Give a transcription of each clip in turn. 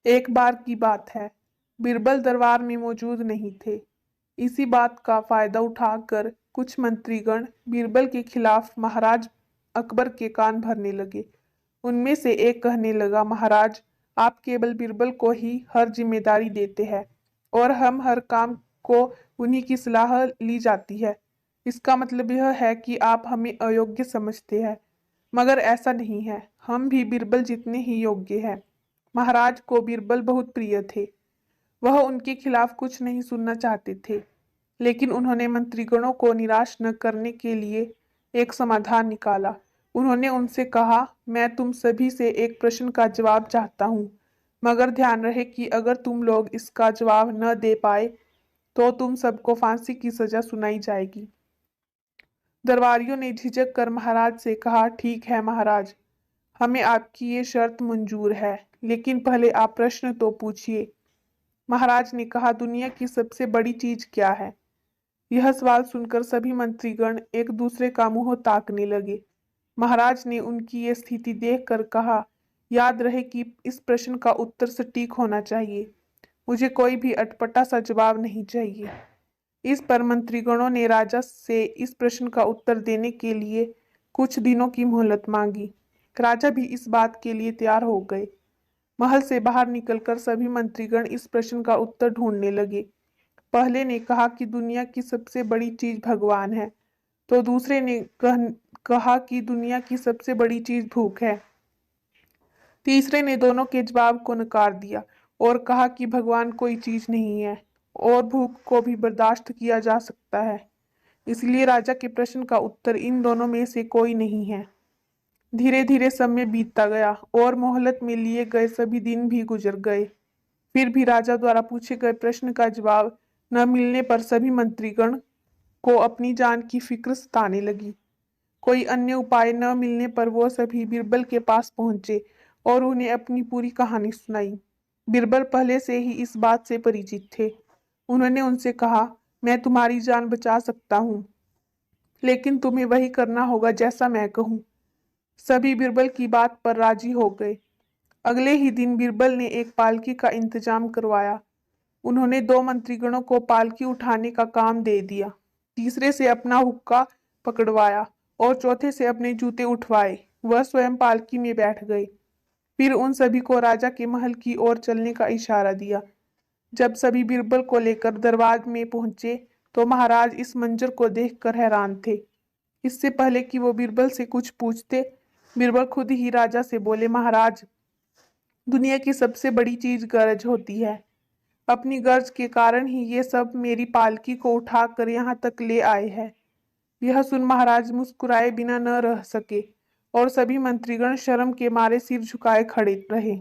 एक बार की बात है, बीरबल दरबार में मौजूद नहीं थे। इसी बात का फायदा उठाकर कुछ मंत्रीगण बीरबल के खिलाफ महाराज अकबर के कान भरने लगे। उनमें से एक कहने लगा, महाराज, आप केवल बीरबल को ही हर जिम्मेदारी देते हैं और हम हर काम को उन्हीं की सलाह ली जाती है। इसका मतलब यह है कि आप हमें अयोग्य समझते हैं, मगर ऐसा नहीं है। हम भी बीरबल जितने ही योग्य हैं। महाराज को बीरबल बहुत प्रिय थे। वह उनके खिलाफ कुछ नहीं सुनना चाहते थे, लेकिन उन्होंने मंत्रीगणों को निराश न करने के लिए एक समाधान निकाला। उन्होंने उनसे कहा, मैं तुम सभी से एक प्रश्न का जवाब चाहता हूँ, मगर ध्यान रहे कि अगर तुम लोग इसका जवाब न दे पाए तो तुम सबको फांसी की सजा सुनाई जाएगी। दरबारियों ने झिझक कर महाराज से कहा, ठीक है महाराज, हमें आपकी ये शर्त मंजूर है, लेकिन पहले आप प्रश्न तो पूछिए। महाराज ने कहा, दुनिया की सबसे बड़ी चीज क्या है? यह सवाल सुनकर सभी मंत्रीगण एक दूसरे का मुंह ताकने लगे। महाराज ने उनकी ये स्थिति देखकर कहा, याद रहे कि इस प्रश्न का उत्तर सटीक होना चाहिए। मुझे कोई भी अटपटा सा जवाब नहीं चाहिए। इस पर मंत्रीगणों ने राजा से इस प्रश्न का उत्तर देने के लिए कुछ दिनों की मोहलत मांगी। राजा भी इस बात के लिए तैयार हो गए। महल से बाहर निकलकर सभी मंत्रीगण इस प्रश्न का उत्तर ढूंढने लगे। पहले ने कहा कि दुनिया की सबसे बड़ी चीज भगवान है, तो दूसरे ने कहा कि दुनिया की सबसे बड़ी चीज भूख है। तीसरे ने दोनों के जवाब को नकार दिया और कहा कि भगवान कोई चीज नहीं है और भूख को भी बर्दाश्त किया जा सकता है। इसलिए राजा के प्रश्न का उत्तर इन दोनों में से कोई नहीं है। धीरे धीरे समय बीतता गया और मोहलत में लिए गए सभी दिन भी गुजर गए। फिर भी राजा द्वारा पूछे गए प्रश्न का जवाब न मिलने पर सभी मंत्रीगण को अपनी जान की फिक्र सताने लगी। कोई अन्य उपाय न मिलने पर वो सभी बीरबल के पास पहुंचे और उन्हें अपनी पूरी कहानी सुनाई। बीरबल पहले से ही इस बात से परिचित थे। उन्होंने उनसे कहा, मैं तुम्हारी जान बचा सकता हूँ, लेकिन तुम्हें वही करना होगा जैसा मैं कहूँ। सभी बीरबल की बात पर राजी हो गए। अगले ही दिन बीरबल ने एक पालकी का इंतजाम करवाया। उन्होंने दो मंत्रीगणों को पालकी उठाने का काम दे दिया, तीसरे से अपना हुक्का पकड़वाया और चौथे से अपने जूते उठवाए। वह स्वयं पालकी में बैठ गए। फिर उन सभी को राजा के महल की ओर चलने का इशारा दिया। जब सभी बीरबल को लेकर दरबार में पहुंचे तो महाराज इस मंजर को देखकर हैरान थे। इससे पहले कि वो बीरबल से कुछ पूछते, बीरबल खुद ही राजा से बोले, महाराज, दुनिया की सबसे बड़ी चीज गरज होती है। अपनी गर्ज के कारण ही ये सब मेरी पालकी को उठाकर यहाँ तक ले आए हैं। यह सुन महाराज मुस्कुराए बिना न रह सके और सभी मंत्रीगण शर्म के मारे सिर झुकाए खड़े रहे।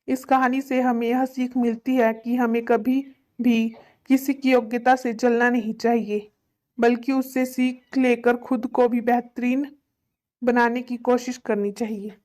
इस कहानी से हमें यह सीख मिलती है कि हमें कभी भी किसी की योग्यता से जलना नहीं चाहिए, बल्कि उससे सीख लेकर खुद को भी बेहतरीन बनाने की कोशिश करनी चाहिए।